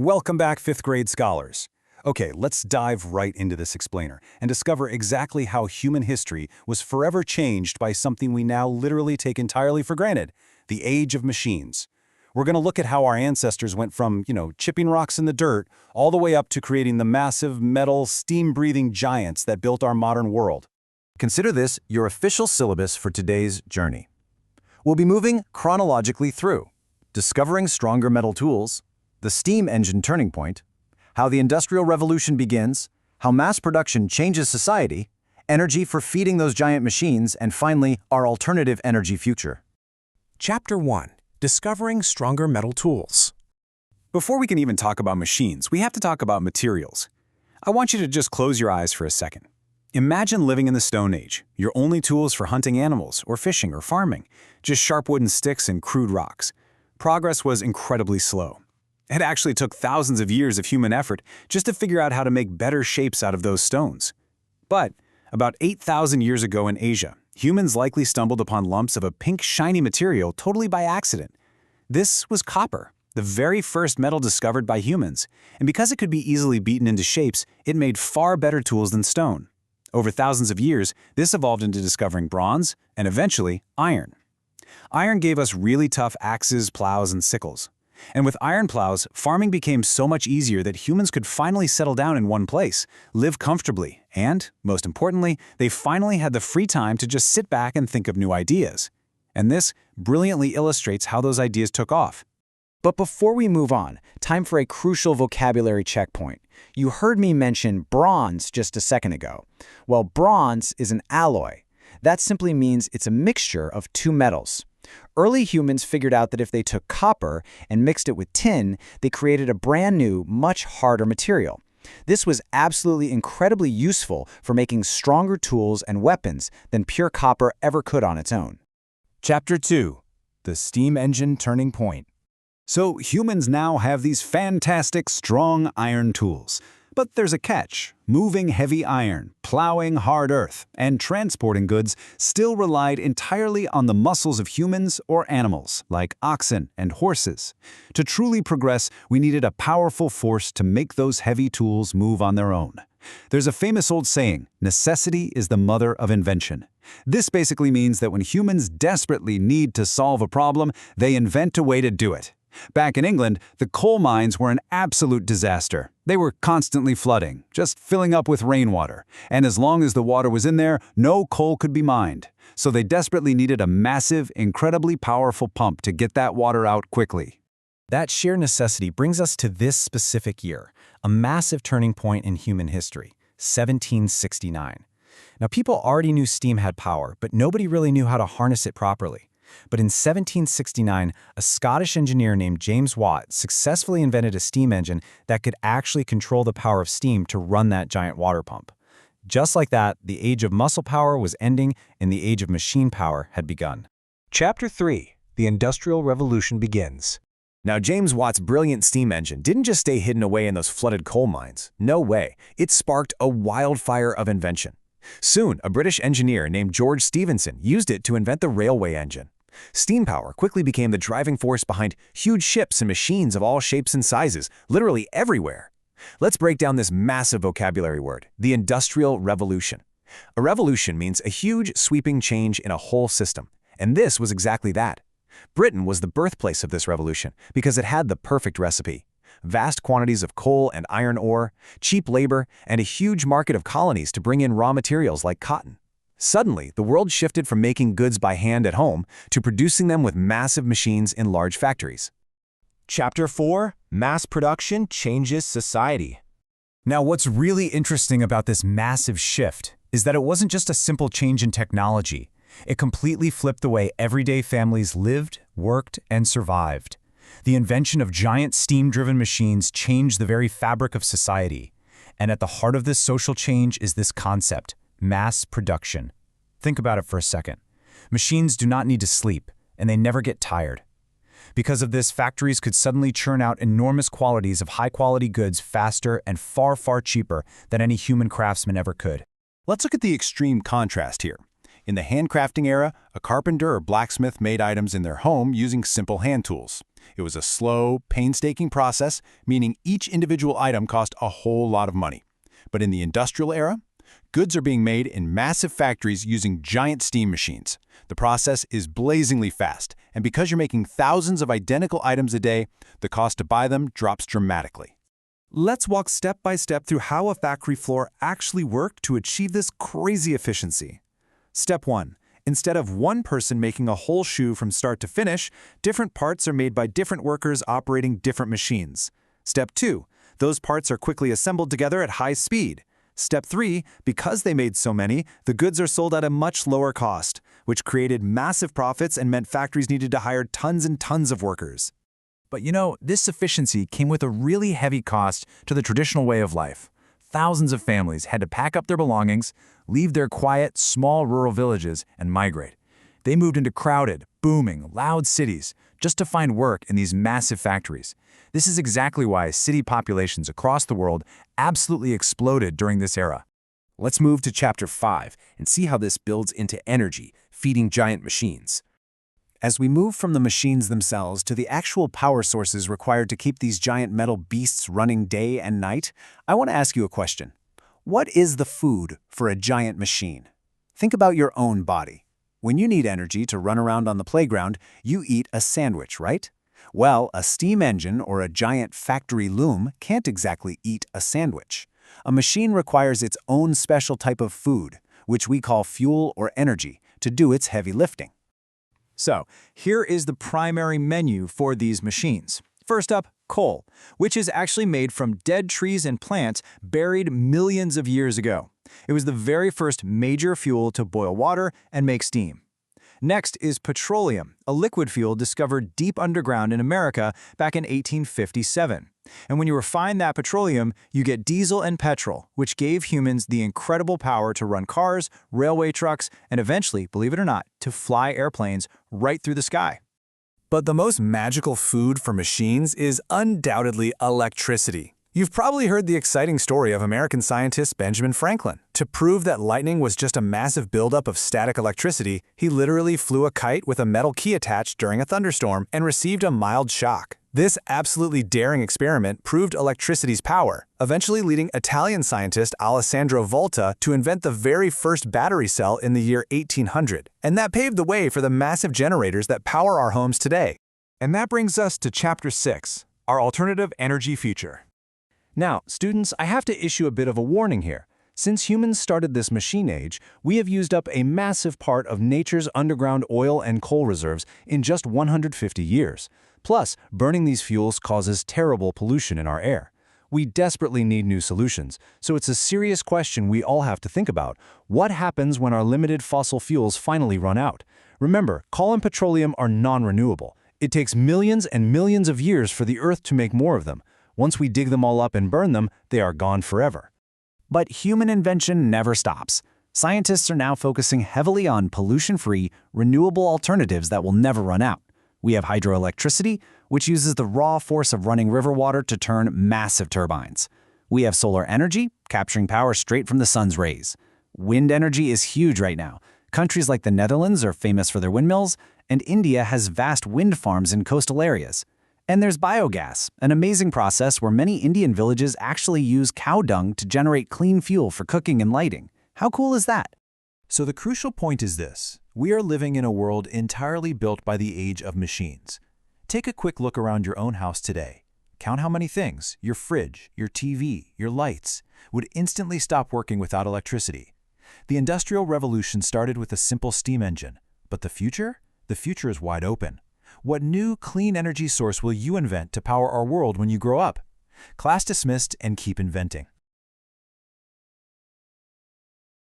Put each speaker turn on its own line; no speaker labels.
Welcome back, 5th grade scholars. Okay, let's dive right into this explainer and discover exactly how human history was forever changed by something we now literally take entirely for granted, the age of machines. We're going to look at how our ancestors went from, chipping rocks in the dirt all the way up to creating the massive metal, steam-breathing giants that built our modern world.
Consider this your official syllabus for today's journey. We'll be moving chronologically through, discovering stronger metal tools, the steam engine turning point, how the Industrial Revolution begins, how mass production changes society, energy for feeding those giant machines, and finally, our alternative energy future.
Chapter 1. Discovering Stronger Metal Tools.
Before we can even talk about machines, we have to talk about materials. I want you to just close your eyes for a second. Imagine living in the Stone Age, your only tools for hunting animals or fishing or farming, just sharp wooden sticks and crude rocks. Progress was incredibly slow. It actually took thousands of years of human effort just to figure out how to make better shapes out of those stones. But about 8,000 years ago in Asia, humans likely stumbled upon lumps of a pink shiny material totally by accident. This was copper, the very first metal discovered by humans, and because it could be easily beaten into shapes, it made far better tools than stone. Over thousands of years, this evolved into discovering bronze and eventually iron. Iron gave us really tough axes, plows, and sickles. And with iron plows, farming became so much easier that humans could finally settle down in one place, live comfortably, and, most importantly, they finally had the free time to just sit back and think of new ideas. And this brilliantly illustrates how those ideas took off.
But before we move on, time for a crucial vocabulary checkpoint. You heard me mention bronze just a second ago. Well, bronze is an alloy. That simply means it's a mixture of two metals. Early humans figured out that if they took copper and mixed it with tin, they created a brand new, much harder material. This was absolutely incredibly useful for making stronger tools and weapons than pure copper ever could on its own.
Chapter 2. The steam engine turning point.
So humans now have these fantastic, strong iron tools. But there's a catch. Moving heavy iron, plowing hard earth, and transporting goods still relied entirely on the muscles of humans or animals, like oxen and horses. To truly progress, we needed a powerful force to make those heavy tools move on their own. There's a famous old saying, necessity is the mother of invention. This basically means that when humans desperately need to solve a problem, they invent a way to do it. Back in England, the coal mines were an absolute disaster. They were constantly flooding, just filling up with rainwater. And as long as the water was in there, no coal could be mined. So they desperately needed a massive, incredibly powerful pump to get that water out quickly.
That sheer necessity brings us to this specific year, a massive turning point in human history, 1769. Now, people already knew steam had power, but nobody really knew how to harness it properly. But in 1769, a Scottish engineer named James Watt successfully invented a steam engine that could actually control the power of steam to run that giant water pump. Just like that, the age of muscle power was ending and the age of machine power had begun.
Chapter 3. The Industrial Revolution begins.
Now, James Watt's brilliant steam engine didn't just stay hidden away in those flooded coal mines. No way. It sparked a wildfire of invention. Soon, a British engineer named George Stephenson used it to invent the railway engine. Steam power quickly became the driving force behind huge ships and machines of all shapes and sizes, literally everywhere. Let's break down this massive vocabulary word, the Industrial Revolution. A revolution means a huge, sweeping change in a whole system, and this was exactly that. Britain was the birthplace of this revolution because it had the perfect recipe. Vast quantities of coal and iron ore, cheap labor, and a huge market of colonies to bring in raw materials like cotton. Suddenly, the world shifted from making goods by hand at home to producing them with massive machines in large factories.
Chapter 4. Mass Production Changes Society.
Now, what's really interesting about this massive shift is that it wasn't just a simple change in technology. It completely flipped the way everyday families lived, worked, and survived. The invention of giant steam-driven machines changed the very fabric of society. And at the heart of this social change is this concept, mass production. Think about it for a second. Machines do not need to sleep, and they never get tired. Because of this, factories could suddenly churn out enormous quantities of high-quality goods faster and far, far cheaper than any human craftsman ever could.
Let's look at the extreme contrast here. In the handcrafting era, a carpenter or blacksmith made items in their home using simple hand tools. It was a slow, painstaking process, meaning each individual item cost a whole lot of money. But in the industrial era, goods are being made in massive factories using giant steam machines. The process is blazingly fast, and because you're making thousands of identical items a day, the cost to buy them drops dramatically.
Let's walk step by step through how a factory floor actually worked to achieve this crazy efficiency. Step 1. Instead of one person making a whole shoe from start to finish, different parts are made by different workers operating different machines. Step 2. Those parts are quickly assembled together at high speed. Step 3. Because they made so many, the goods are sold at a much lower cost, which created massive profits and meant factories needed to hire tons and tons of workers. But this efficiency came with a really heavy cost to the traditional way of life. Thousands of families had to pack up their belongings, leave their quiet, small rural villages, and migrate. They moved into crowded, booming, loud cities just to find work in these massive factories. This is exactly why city populations across the world absolutely exploded during this era.
Let's move to Chapter 5 and see how this builds into energy, feeding giant machines.
As we move from the machines themselves to the actual power sources required to keep these giant metal beasts running day and night, I want to ask you a question. What is the food for a giant machine? Think about your own body. When you need energy to run around on the playground, you eat a sandwich, right? Well, a steam engine or a giant factory loom can't exactly eat a sandwich. A machine requires its own special type of food, which we call fuel or energy, to do its heavy lifting.
So, here is the primary menu for these machines. First up, coal, which is actually made from dead trees and plants buried millions of years ago. It was the very first major fuel to boil water and make steam. Next is petroleum, a liquid fuel discovered deep underground in America back in 1857. And when you refine that petroleum, you get diesel and petrol, which gave humans the incredible power to run cars, railway trucks, and eventually, believe it or not, to fly airplanes right through the sky.
But the most magical food for machines is undoubtedly electricity. You've probably heard the exciting story of American scientist Benjamin Franklin. To prove that lightning was just a massive buildup of static electricity, he literally flew a kite with a metal key attached during a thunderstorm and received a mild shock. This absolutely daring experiment proved electricity's power, eventually leading Italian scientist Alessandro Volta to invent the very first battery cell in the year 1800. And that paved the way for the massive generators that power our homes today.
And that brings us to Chapter 6, our alternative energy future. Now, students, I have to issue a bit of a warning here. Since humans started this machine age, we have used up a massive part of nature's underground oil and coal reserves in just 150 years. Plus, burning these fuels causes terrible pollution in our air. We desperately need new solutions, so it's a serious question we all have to think about. What happens when our limited fossil fuels finally run out? Remember, coal and petroleum are non-renewable. It takes millions and millions of years for the Earth to make more of them. Once we dig them all up and burn them, they are gone forever.
But human invention never stops. Scientists are now focusing heavily on pollution-free, renewable alternatives that will never run out. We have hydroelectricity, which uses the raw force of running river water to turn massive turbines. We have solar energy, capturing power straight from the sun's rays. Wind energy is huge right now. Countries like the Netherlands are famous for their windmills, and India has vast wind farms in coastal areas. And there's biogas, an amazing process where many Indian villages actually use cow dung to generate clean fuel for cooking and lighting. How cool is that?
So the crucial point is this. We are living in a world entirely built by the age of machines. Take a quick look around your own house today. Count how many things, your fridge, your TV, your lights, would instantly stop working without electricity. The Industrial Revolution started with a simple steam engine. But the future? The future is wide open. What new, clean energy source will you invent to power our world when you grow up? Class dismissed, and keep inventing.